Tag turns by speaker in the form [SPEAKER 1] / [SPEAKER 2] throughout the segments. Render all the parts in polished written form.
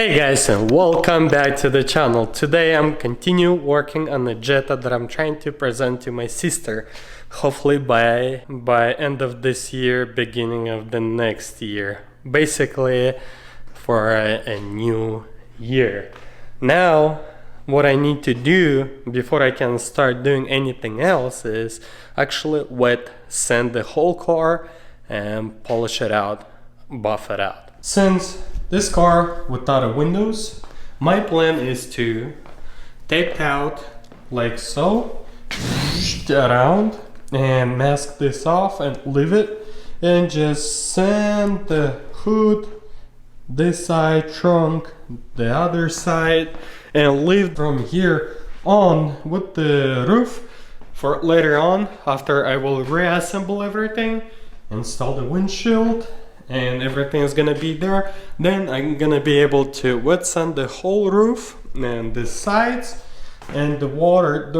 [SPEAKER 1] Hey guys, and welcome back to the channel. Today I'm continue working on a Jetta that I'm trying to present to my sister, hopefully by end of this year, beginning of the next year, basically for a new year. Now what I need to do before I can start doing anything else is actually wet sand the whole car and polish it out, buff it out. Since this car without windows, my plan is to tape out like so, around, and mask this off and leave it, and just sand the hood, this side, trunk, the other side, and leave from here on with the roof for later on, after I will reassemble everything, install the windshield, and everything is gonna be there. Then I'm gonna be able to wet sand the whole roof and the sides, and the water,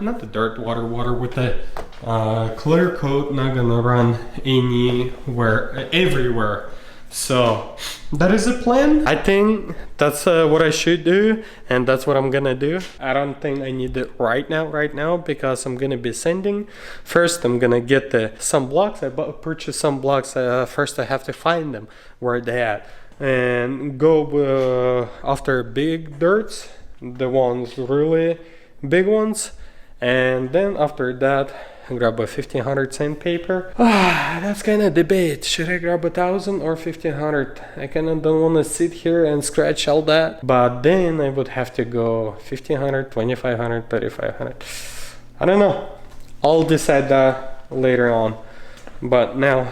[SPEAKER 1] not the dirt water with the clear coat not gonna run everywhere. So that is a plan. I think that's what I should do, and that's what I'm gonna do. I don't think I need it right now because I'm gonna be sanding. First I'm gonna get some blocks. I purchased some blocks. First I have to find them where they at, and go after big dirts, the ones really big ones, and then after that grab a 1500 sandpaper. That's kind of debate. Should I grab 1000 or 1500? I kind of don't want to sit here and scratch all that, but then I would have to go 1500, 2500, 3500. I don't know. I'll decide that later on, but now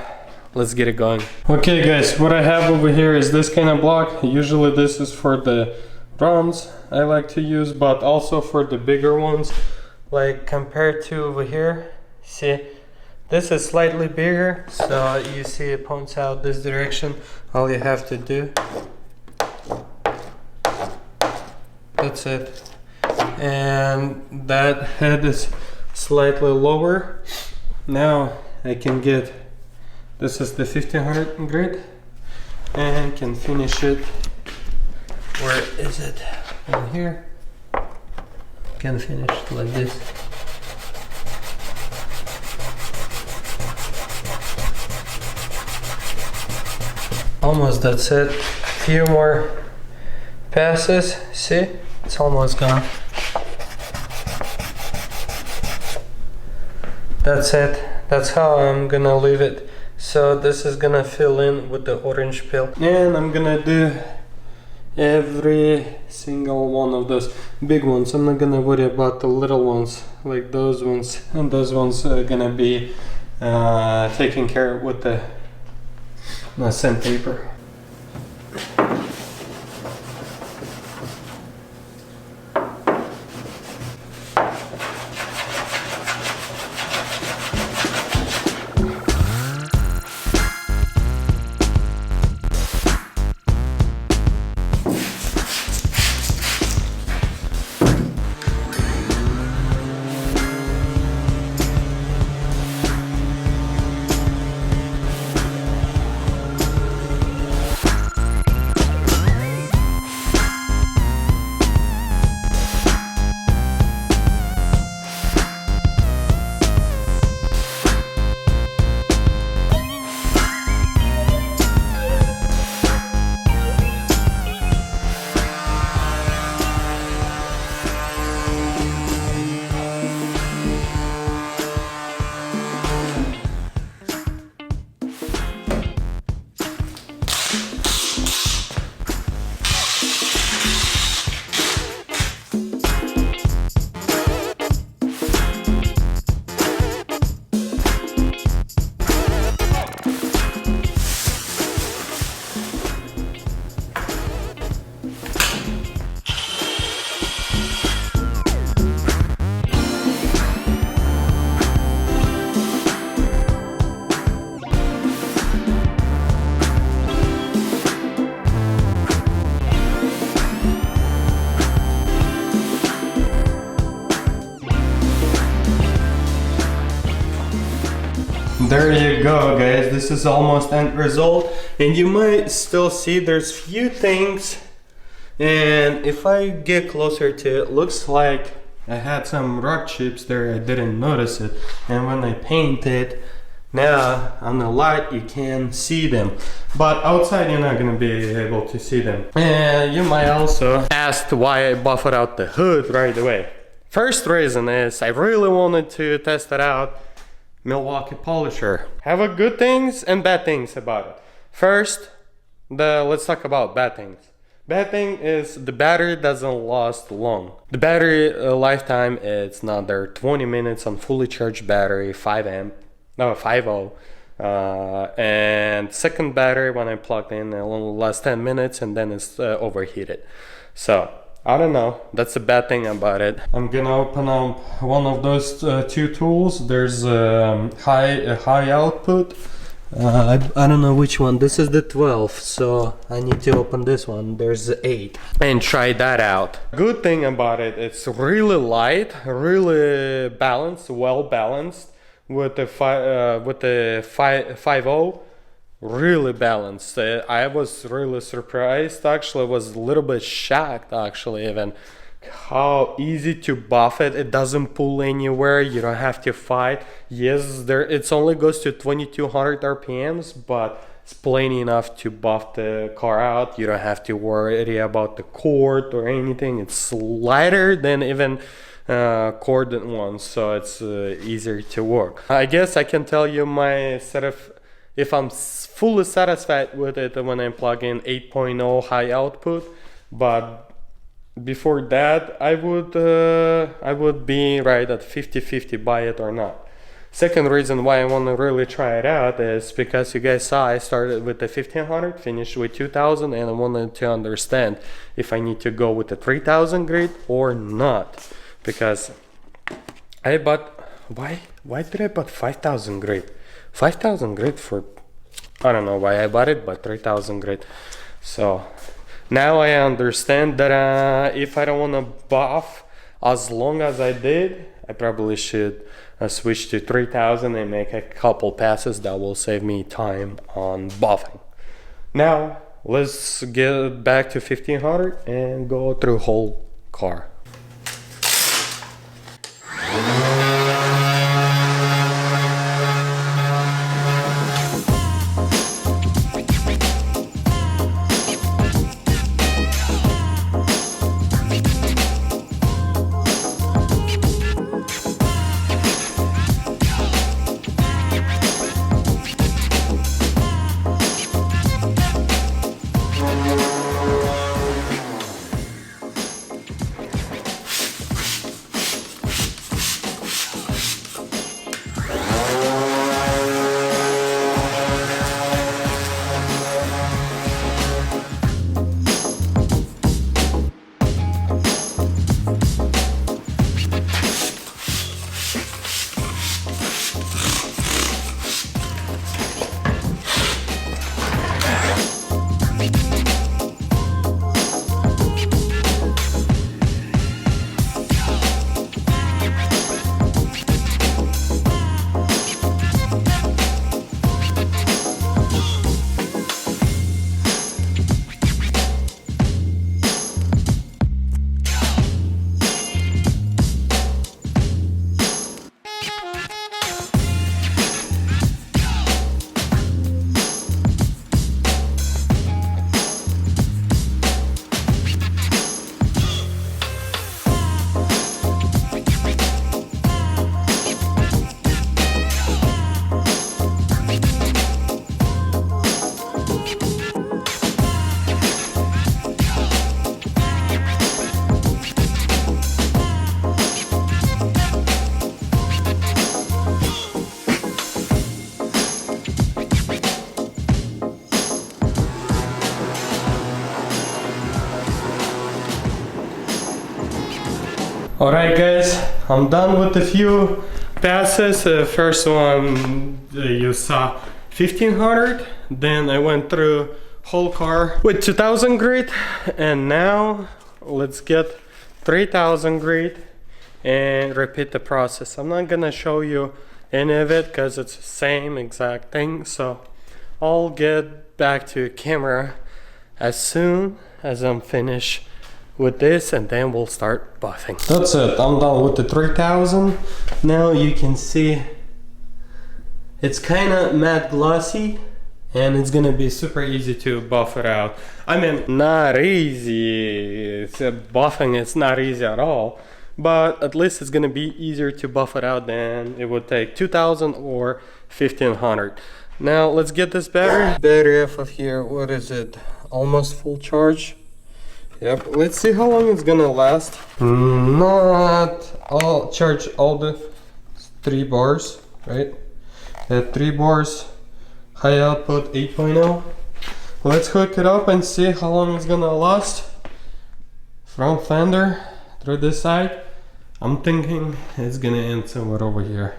[SPEAKER 1] let's get it going. Okay guys, what I have over here is this kind of block. Usually this is for the drums I like to use, but also for the bigger ones, like compared to over here. See, this is slightly bigger, so you see it points out this direction. All you have to do, that's it. And that head is slightly lower. Now I can get, this is the 1500 grit, and can finish it. Where is it? Over here. Can finish it like this. Almost, that's it. Few more passes. See, it's almost gone. That's it. That's how I'm gonna leave it. So this is gonna fill in with the orange peel, and I'm gonna do every single one of those big ones. I'm not gonna worry about the little ones like those ones, and those ones are gonna be taken care of with the sandpaper. There you go, guys. This is almost end result, and you might still see there's few things And if I get closer to it, looks like I had some rock chips there, I didn't notice it. And when I paint it, now on the light you can see them, but outside you're not gonna be able to see them. And you might also ask why I buffed out the hood right away. First reason is I really wanted to test it out. Milwaukee polisher have a good things and bad things about it. First, let's talk about bad things. Bad thing is the battery doesn't last long. The battery lifetime is not there. 20 minutes on fully charged battery, 5 0. And second battery when I plugged in, it only lasts 10 minutes and then it's overheated. So I don't know, that's a bad thing about it. I'm gonna open up one of those two tools. There's high output. I don't know which one. This is the 12, so I need to open this one. There's the 8 and try that out. Good thing about it, it's really light, really balanced, well balanced. With the 5.0, really balanced. I was really surprised. Actually, I was a little bit shocked. Actually, even how easy to buff it. It doesn't pull anywhere. You don't have to fight. Yes, it only goes to 2200 RPMs, but it's plenty enough to buff the car out. You don't have to worry about the cord or anything. It's lighter than even corded ones, so it's easier to work. I guess I can tell you my setup if I'm fully satisfied with it when I plug in 8.0 high output, but before that I would be right at 50-50 buy it or not. Second reason why I want to really try it out is because you guys saw I started with the 1500, finished with 2000, and I wanted to understand if I need to go with the 3000 grid or not. Because I bought, why did I bought 5000 grid? 5000 grid for, I don't know why I bought it, but 3000 grid. So now I understand that if I don't want to buff as long as I did, I probably should switch to 3000 and make a couple passes. That will save me time on buffing. Now let's get back to 1500 and go through whole car. Alright guys, I'm done with a few passes. First one you saw 1500, then I went through whole car with 2000 grit, and now let's get 3000 grit and repeat the process. I'm not gonna show you any of it because it's the same exact thing, so I'll get back to camera as soon as I'm finished with this, and then we'll start buffing. That's it, I'm done with the 3000. Now you can see it's kind of matte glossy, and it's gonna be super easy to buff it out. I mean, not easy, buffing it's not easy at all, but at least it's gonna be easier to buff it out than it would take 2000 or 1500. Now let's get this battery off of here. What is it? Almost full charge. Yep, let's see how long it's gonna last. Not all charge all the 3 bars, right? 3 bars. High output 8.0. Let's hook it up and see how long it's gonna last. Front fender through this side. I'm thinking it's gonna end somewhere over here.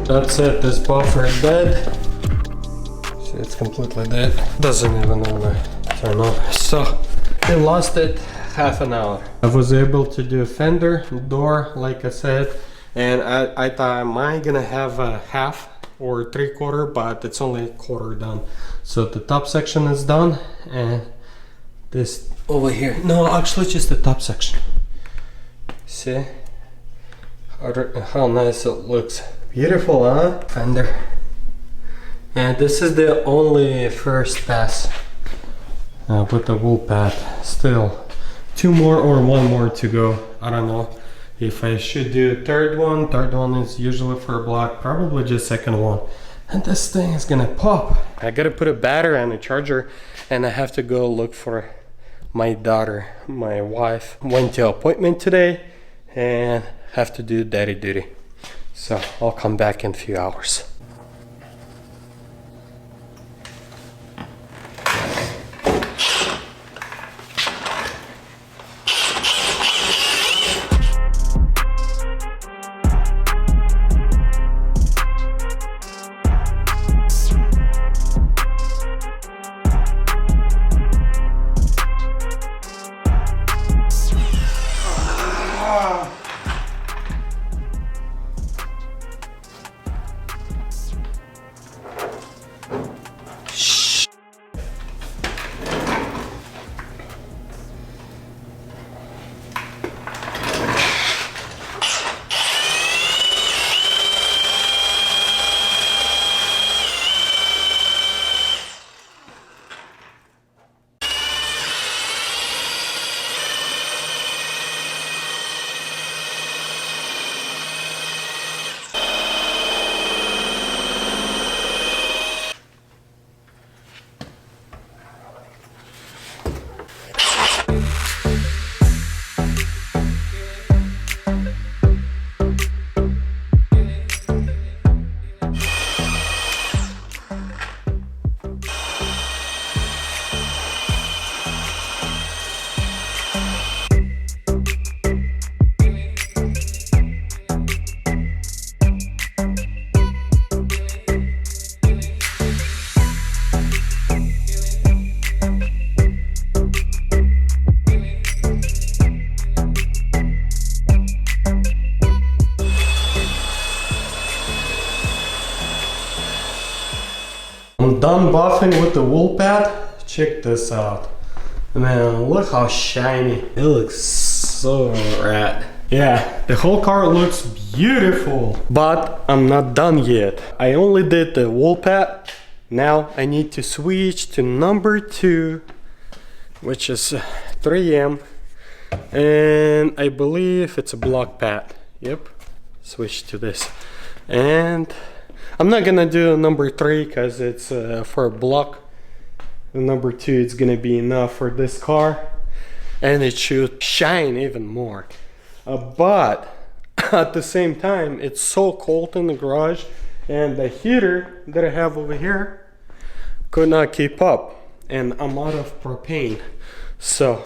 [SPEAKER 1] That's it, this buffer is dead. See, it's completely dead. Doesn't even want to turn on. So, I lost it half an hour. I was able to do a fender, door, like I said, and I thought am I gonna have a half or 3/4, but it's only a quarter done. So the top section is done, and this over here, no, actually just the top section. See how nice it looks. Beautiful, huh? Fender. And this is the only first pass with the wool pad. Still 2 more or 1 more to go. I don't know if I should do a third one. Third one is usually for black, probably just second one. And this thing is gonna pop. I gotta put a battery and a charger, and I have to go look for my daughter. My wife went to an appointment today and have to do daddy duty. So I'll come back in a few hours. I'm done buffing with the wool pad. Check this out. Man, look how shiny. It looks so rad. Yeah, the whole car looks beautiful. But I'm not done yet. I only did the wool pad. Now I need to switch to number 2, which is 3M. and I believe it's a block pad. Yep, switch to this. And I'm not gonna do number 3 because it's for a block. Number 2 is gonna be enough for this car, and it should shine even more. But at the same time, it's so cold in the garage, and the heater that I have over here could not keep up, and I'm out of propane. So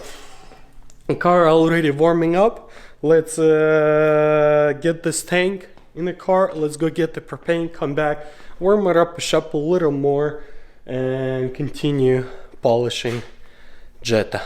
[SPEAKER 1] the car already warming up. Let's get this tank in the car. Let's go get the propane, come back, warm it up, push up a little more, and continue polishing Jetta.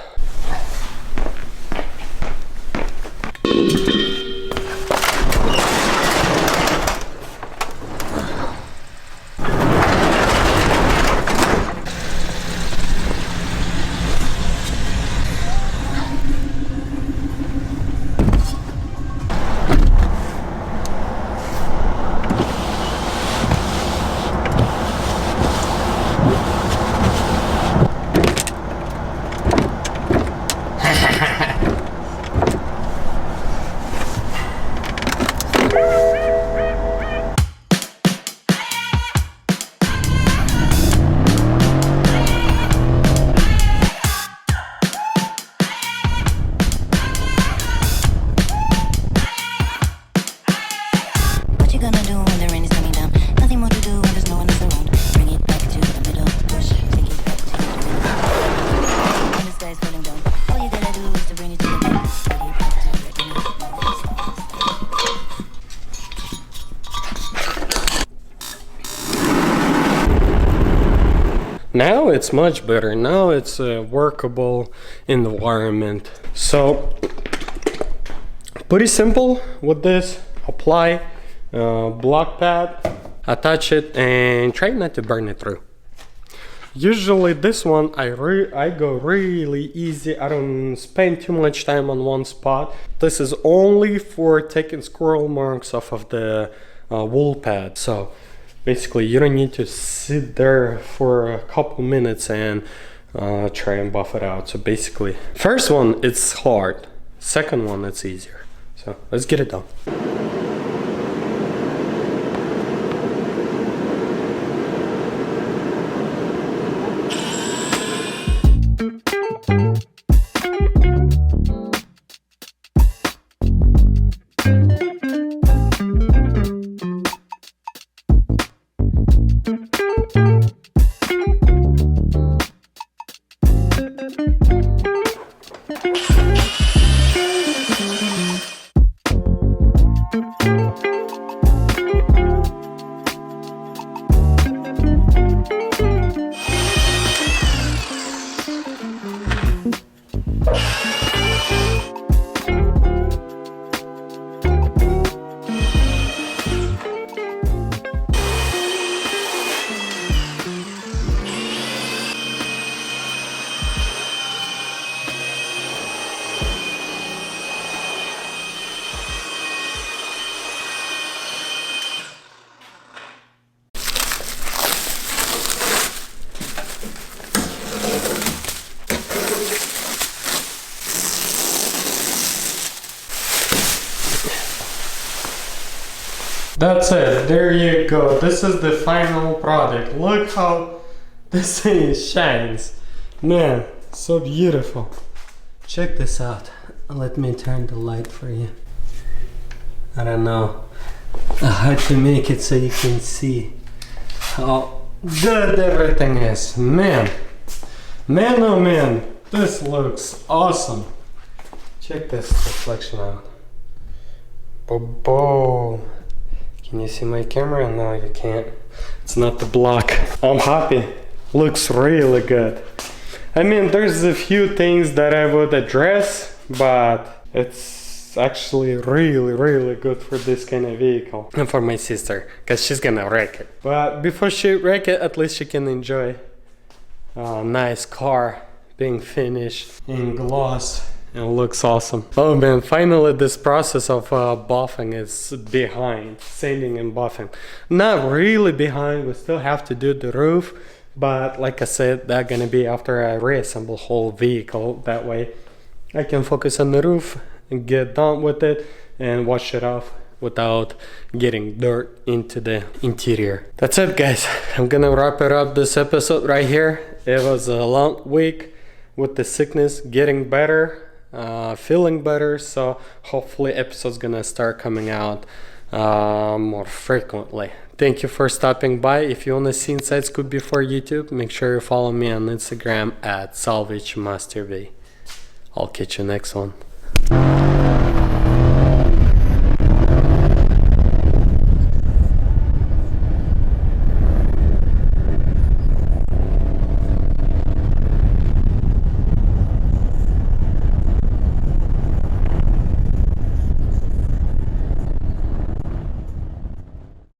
[SPEAKER 1] Now it's much better. Now it's a workable environment. So pretty simple with this. Apply block pad, attach it, and try not to burn it through. Usually this one I go really easy. I don't spend too much time on one spot. This is only for taking squirrel marks off of the wool pad. So basically you don't need to sit there for a couple minutes and try and buff it out. So basically first one it's hard, second one it's easier. So let's get it done. That's it, there you go. This is the final product. Look how this thing shines. Man, so beautiful. Check this out. Let me turn the light for you. I don't know. I had to make it so you can see how good everything is. Man, oh man, this looks awesome. Check this reflection out. Boom. Can you see my camera? No, you can't. It's not the block. I'm happy. Looks really good. I mean, there's a few things that I would address, but it's actually really good for this kind of vehicle. And for my sister, because she's gonna wreck it. But before she wreck it, at least she can enjoy a nice car being finished in gloss. It looks awesome. Oh man, finally this process of buffing is behind. Sanding and buffing. Not really behind, we still have to do the roof. But like I said, that's gonna be after I reassemble whole vehicle. That way I can focus on the roof and get done with it and wash it off without getting dirt into the interior. That's it, guys. I'm gonna wrap it up this episode right here. It was a long week with the sickness, getting better, feeling better, so hopefully episodes gonna start coming out more frequently. Thank you for stopping by. If you want to see inside Scoop before YouTube, make sure you follow me on Instagram at Salvagemasterv. I'll catch you next one.